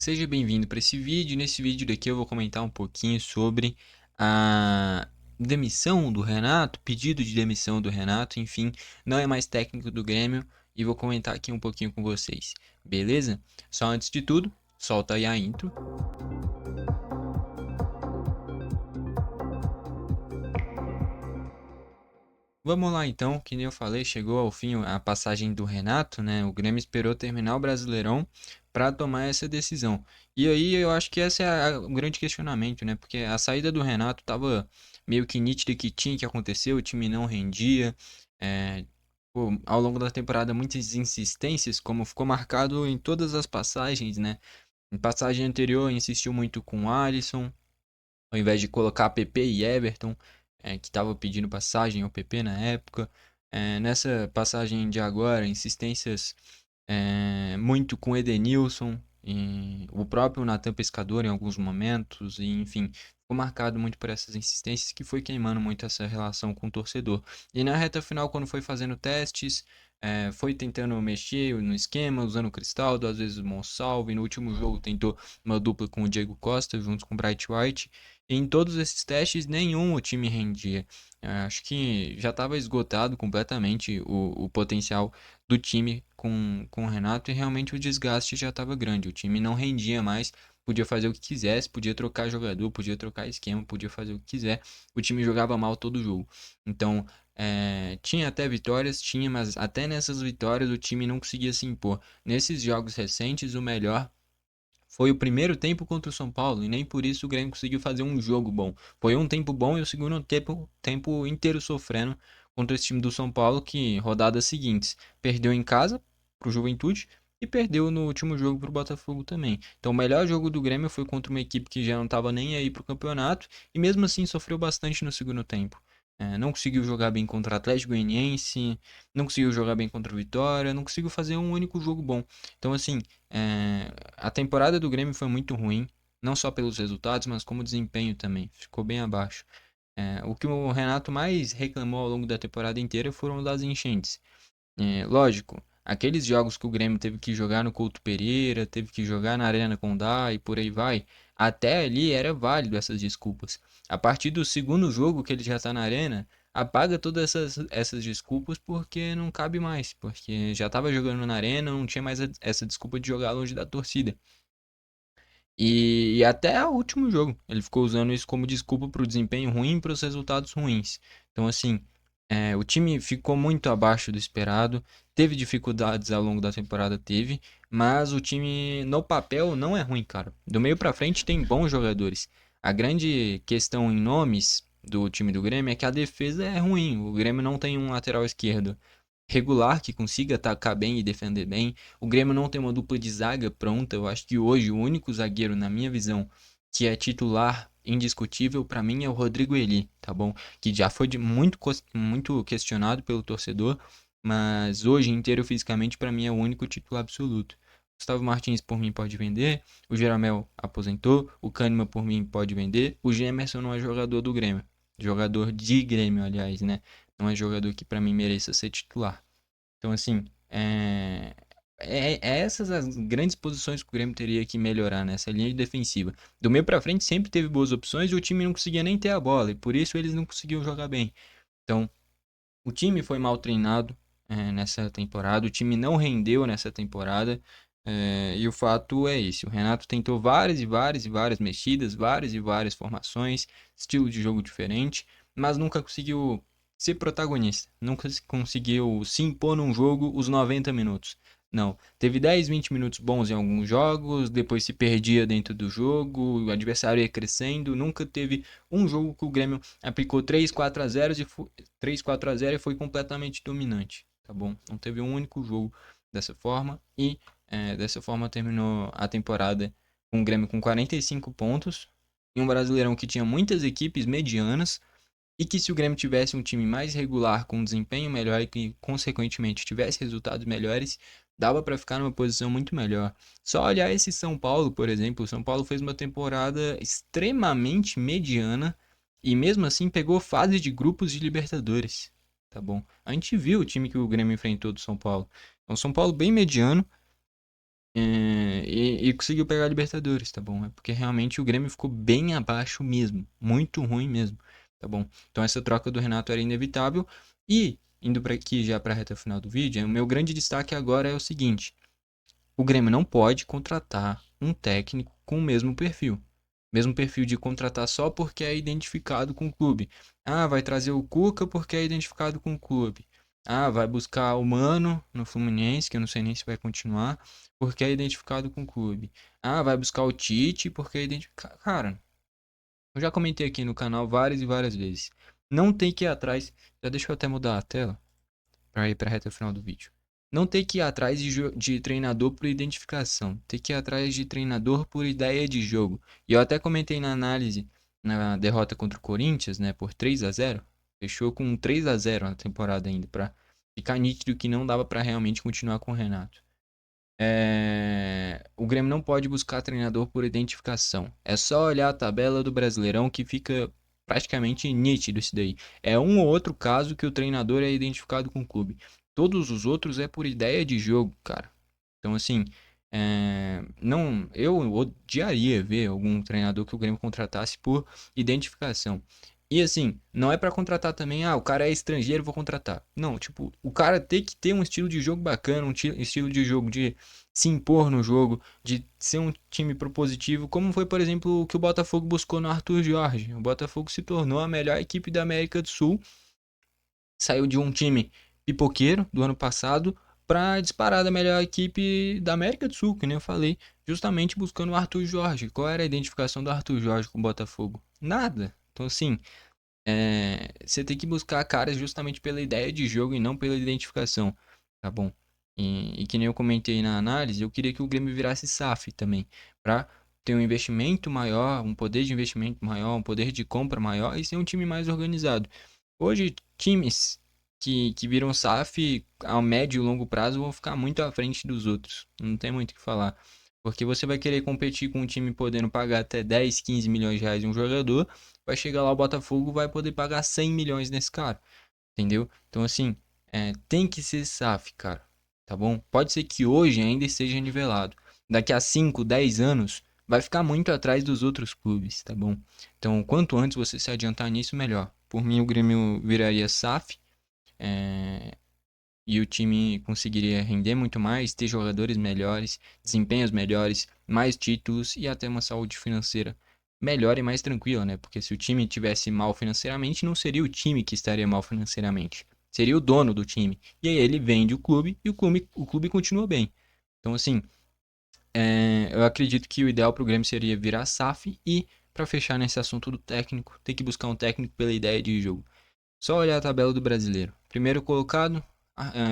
Seja bem-vindo para esse vídeo. Nesse vídeo daqui eu vou comentar um pouquinho sobre a demissão do Renato, pedido de demissão do Renato, enfim, não é mais técnico do Grêmio e vou comentar aqui um pouquinho com vocês, beleza? Só antes de tudo, solta aí a intro. Vamos lá então, que nem eu falei, chegou ao fim a passagem do Renato, né? O Grêmio esperou terminar o Brasileirão para tomar essa decisão. E aí eu acho que esse é o grande questionamento, né? Porque a saída do Renato tava meio que nítida que tinha que acontecer, o time não rendia. é, Ao longo da temporada, muitas insistências, como ficou marcado em todas as passagens, né? Em passagem anterior, insistiu muito com o Alisson, ao invés de colocar PP e Everton, que estava pedindo passagem ao PP na época. Nessa passagem de agora, insistências muito com Edenilson, e o próprio Natan Pescador em alguns momentos, e enfim, ficou marcado muito por essas insistências que foi queimando muito essa relação com o torcedor. E na reta final, quando foi fazendo testes, foi tentando mexer no esquema, usando o Cristaldo, às vezes o Monsalve, no último jogo tentou uma dupla com o Diego Costa, junto com o Bright White, e em todos esses testes, nenhum o time rendia. Acho que já estava esgotado completamente o potencial do time com o Renato e realmente o desgaste já estava grande. O time não rendia mais, podia fazer o que quisesse, podia trocar jogador, podia trocar esquema, podia fazer o que quiser. O time jogava mal todo jogo. Então, tinha até vitórias, tinha, mas até nessas vitórias o time não conseguia se impor. Nesses jogos recentes, o melhor foi o primeiro tempo contra o São Paulo e nem por isso o Grêmio conseguiu fazer um jogo bom. Foi um tempo bom e o segundo tempo inteiro sofrendo contra esse time do São Paulo que, rodadas seguintes, perdeu em casa pro Juventude e perdeu no último jogo pro Botafogo também. Então o melhor jogo do Grêmio foi contra uma equipe que já não estava nem aí pro campeonato e mesmo assim sofreu bastante no segundo tempo. Não conseguiu jogar bem contra o Atlético Goianiense, não conseguiu jogar bem contra o Vitória, não conseguiu fazer um único jogo bom. Então, assim, a temporada do Grêmio foi muito ruim, não só pelos resultados, mas como desempenho também. Ficou bem abaixo. O que o Renato mais reclamou ao longo da temporada inteira foram das enchentes. Lógico, aqueles jogos que o Grêmio teve que jogar no Couto Pereira, teve que jogar na Arena Condá e por aí vai, até ali era válido essas desculpas. A partir do segundo jogo que ele já está na Arena, apaga todas essas desculpas porque não cabe mais, porque já estava jogando na Arena, não tinha mais essa desculpa de jogar longe da torcida. E até o último jogo, ele ficou usando isso como desculpa para o desempenho ruim e para os resultados ruins. Então, assim, o time ficou muito abaixo do esperado, teve dificuldades ao longo da temporada, teve, mas o time no papel não é ruim, cara. Do meio para frente tem bons jogadores. A grande questão em nomes do time do Grêmio é que a defesa é ruim. O Grêmio não tem um lateral esquerdo regular que consiga atacar bem e defender bem. O Grêmio não tem uma dupla de zaga pronta. Eu acho que hoje o único zagueiro, na minha visão, que é titular indiscutível para mim é o Rodrigo Eli, tá bom? Que já foi muito questionado pelo torcedor, mas hoje inteiro fisicamente para mim é o único titular absoluto. Gustavo Martins por mim pode vender, o Jeromel aposentou, o Kahneman por mim pode vender, o Gemerson não é jogador do Grêmio, jogador de Grêmio, aliás, né? Não é jogador que para mim mereça ser titular. Então, assim, essas as grandes posições que o Grêmio teria que melhorar nessa linha de defensiva. Do meio pra frente sempre teve boas opções e o time não conseguia nem ter a bola, e por isso eles não conseguiam jogar bem. Então, o time foi mal treinado nessa temporada, o time não rendeu nessa temporada, e o fato é esse: o Renato tentou várias e várias e várias mexidas, várias e várias formações, estilo de jogo diferente, mas nunca conseguiu ser protagonista, nunca conseguiu se impor num jogo os 90 minutos. Não, teve 10, 20 minutos bons em alguns jogos, depois se perdia dentro do jogo, o adversário ia crescendo, nunca teve um jogo que o Grêmio aplicou 3-4-0 e 3-4-0 e foi completamente dominante, tá bom? Não teve um único jogo dessa forma e dessa forma terminou a temporada com o Grêmio com 45 pontos e um Brasileirão que tinha muitas equipes medianas e que se o Grêmio tivesse um time mais regular com um desempenho melhor e que consequentemente tivesse resultados melhores, dava para ficar numa posição muito melhor. Só olhar esse São Paulo, por exemplo, o São Paulo fez uma temporada extremamente mediana e mesmo assim pegou fase de grupos de Libertadores, tá bom? A gente viu o time que o Grêmio enfrentou do São Paulo. É um São Paulo bem mediano e conseguiu pegar a Libertadores, tá bom? É porque realmente o Grêmio ficou bem abaixo mesmo, muito ruim mesmo, tá bom? Então essa troca do Renato era inevitável e indo para aqui já para a reta final do vídeo, o meu grande destaque agora é o seguinte: o Grêmio não pode contratar um técnico com o mesmo perfil. Mesmo perfil de contratar só porque é identificado com o clube. Ah, vai trazer o Cuca porque é identificado com o clube. Ah, vai buscar o Mano no Fluminense, que eu não sei nem se vai continuar, porque é identificado com o clube. Ah, vai buscar o Tite porque é identificado. Cara, eu já comentei aqui no canal várias e várias vezes. Não tem que ir atrás. Já deixa eu até mudar a tela para ir para a reta final do vídeo. Não ter que ir atrás de treinador por identificação, ter que ir atrás de treinador por ideia de jogo. E eu até comentei na análise na derrota contra o Corinthians, né, por 3-0, fechou com 3-0 na temporada ainda, para ficar nítido que não dava para realmente continuar com o Renato. O Grêmio não pode buscar treinador por identificação. É só olhar a tabela do Brasileirão que fica praticamente nítido isso daí. É um ou outro caso que o treinador é identificado com o clube. Todos os outros é por ideia de jogo, cara. Então, assim, não, eu odiaria ver algum treinador que o Grêmio contratasse por identificação. E assim, não é pra contratar também, o cara é estrangeiro, vou contratar. Não, tipo, o cara tem que ter um estilo de jogo bacana, estilo de jogo de se impor no jogo, de ser um time propositivo, como foi, por exemplo, o que o Botafogo buscou no Arthur Jorge. O Botafogo se tornou a melhor equipe da América do Sul, saiu de um time pipoqueiro do ano passado para disparar da melhor equipe da América do Sul, que nem eu falei, justamente buscando o Arthur Jorge. Qual era a identificação do Arthur Jorge com o Botafogo? Nada. Então, assim, você tem que buscar caras justamente pela ideia de jogo e não pela identificação, tá bom? E que nem eu comentei na análise, eu queria que o Grêmio virasse SAF também, para ter um investimento maior, um poder de investimento maior, um poder de compra maior e ser um time mais organizado. Hoje, times que viram SAF a médio e longo prazo vão ficar muito à frente dos outros. Não tem muito o que falar. Porque você vai querer competir com um time podendo pagar até 10, 15 milhões de reais em um jogador, vai chegar lá o Botafogo vai poder pagar 100 milhões nesse cara, entendeu? Então assim, tem que ser SAF, cara, tá bom? Pode ser que hoje ainda esteja nivelado. Daqui a 5, 10 anos, vai ficar muito atrás dos outros clubes, tá bom? Então, quanto antes você se adiantar nisso, melhor. Por mim, o Grêmio viraria SAF, é, e o time conseguiria render muito mais, ter jogadores melhores, desempenhos melhores, mais títulos e até uma saúde financeira melhor e mais tranquila, né? Porque se o time tivesse mal financeiramente, não seria o time que estaria mal financeiramente, seria o dono do time. E aí ele vende o clube e o clube continua bem. Então, assim, eu acredito que o ideal para o Grêmio seria virar SAF e, para fechar nesse assunto do técnico, ter que buscar um técnico pela ideia de jogo. Só olhar a tabela do brasileiro. Primeiro colocado,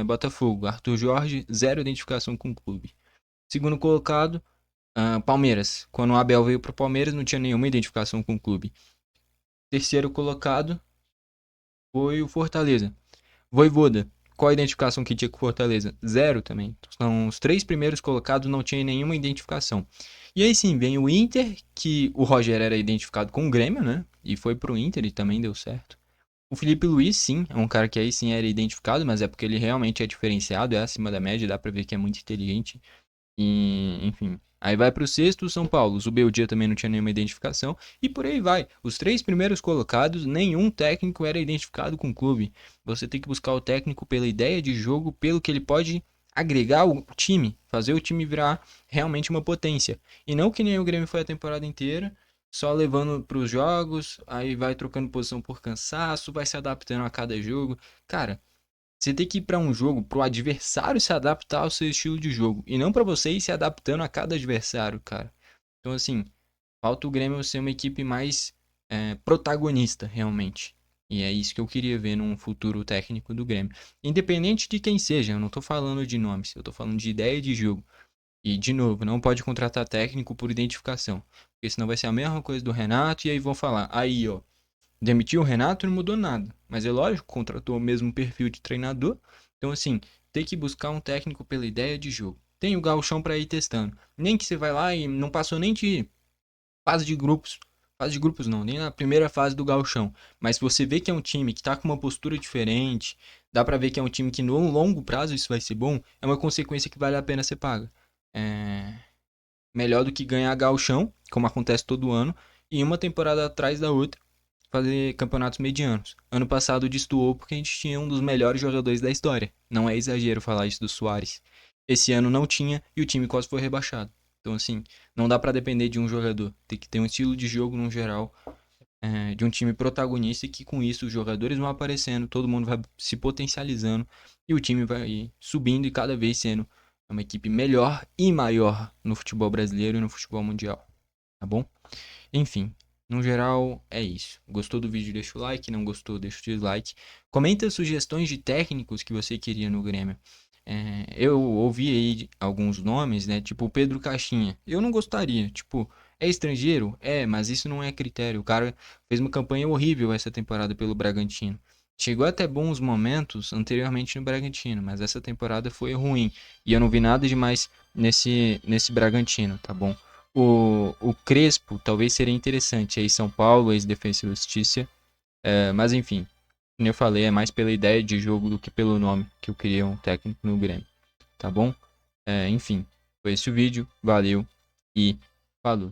Botafogo, Arthur Jorge, zero identificação com o clube. Segundo colocado, Palmeiras. Quando o Abel veio para o Palmeiras, não tinha nenhuma identificação com o clube. Terceiro colocado foi o Fortaleza. Vojvoda. Qual a identificação que tinha com o Fortaleza? Zero também. São os três primeiros colocados, não tinha nenhuma identificação. E aí sim, vem o Inter, que o Roger era identificado com o Grêmio, né? E foi pro Inter e também deu certo. O Felipe Luiz, sim, é um cara que aí sim era identificado, mas é porque ele realmente é diferenciado, é acima da média, dá pra ver que é muito inteligente. E, enfim. Aí vai pro sexto, o São Paulo. O Zubeldia também não tinha nenhuma identificação. E por aí vai. Os três primeiros colocados, nenhum técnico era identificado com o clube. Você tem que buscar o técnico pela ideia de jogo, pelo que ele pode agregar o time, fazer o time virar realmente uma potência. E não que nem o Grêmio foi a temporada inteira, só levando para os jogos, aí vai trocando posição por cansaço, vai se adaptando a cada jogo. Cara, você tem que ir para um jogo pro adversário se adaptar ao seu estilo de jogo e não para você ir se adaptando a cada adversário, cara. Então assim, falta o Grêmio ser uma equipe mais protagonista realmente. E é isso que eu queria ver num futuro técnico do Grêmio. Independente de quem seja, eu não tô falando de nomes, eu tô falando de ideia de jogo. E, de novo, não pode contratar técnico por identificação. Porque senão vai ser a mesma coisa do Renato e aí vão falar, aí ó, demitiu o Renato e não mudou nada. Mas é lógico, contratou o mesmo perfil de treinador. Então, assim, tem que buscar um técnico pela ideia de jogo. Tem o gauchão para ir testando. Nem que você vai lá e não passou nem de fase de grupos. Fase de grupos não, nem na primeira fase do gauchão. Mas se você vê que é um time que tá com uma postura diferente, dá pra ver que é um time que no longo prazo isso vai ser bom, é uma consequência que vale a pena ser paga. melhor do que ganhar gauchão, como acontece todo ano, e uma temporada atrás da outra fazer campeonatos medianos. Ano passado destoou porque a gente tinha um dos melhores jogadores da história. Não é exagero falar isso do Suárez. Esse ano não tinha e o time quase foi rebaixado. Então, assim, não dá pra depender de um jogador. Tem que ter um estilo de jogo no geral, de um time protagonista e que com isso os jogadores vão aparecendo, todo mundo vai se potencializando e o time vai subindo e cada vez sendo uma equipe melhor e maior no futebol brasileiro e no futebol mundial, tá bom? Enfim, no geral é isso. Gostou do vídeo, deixa o like, não gostou, deixa o dislike. Comenta sugestões de técnicos que você queria no Grêmio. Eu ouvi aí alguns nomes, né? Tipo o Pedro Caixinha. Eu não gostaria. Tipo, é estrangeiro? É, mas isso não é critério. O cara fez uma campanha horrível essa temporada pelo Bragantino. Chegou até bons momentos anteriormente no Bragantino, mas essa temporada foi ruim. E eu não vi nada demais nesse Bragantino, tá bom? O Crespo talvez seria interessante aí, São Paulo, ex-Defensa e Justiça. Mas enfim, como eu falei, é mais pela ideia de jogo do que pelo nome que eu queria um técnico no Grêmio, tá bom? Enfim, foi esse o vídeo, valeu e falou.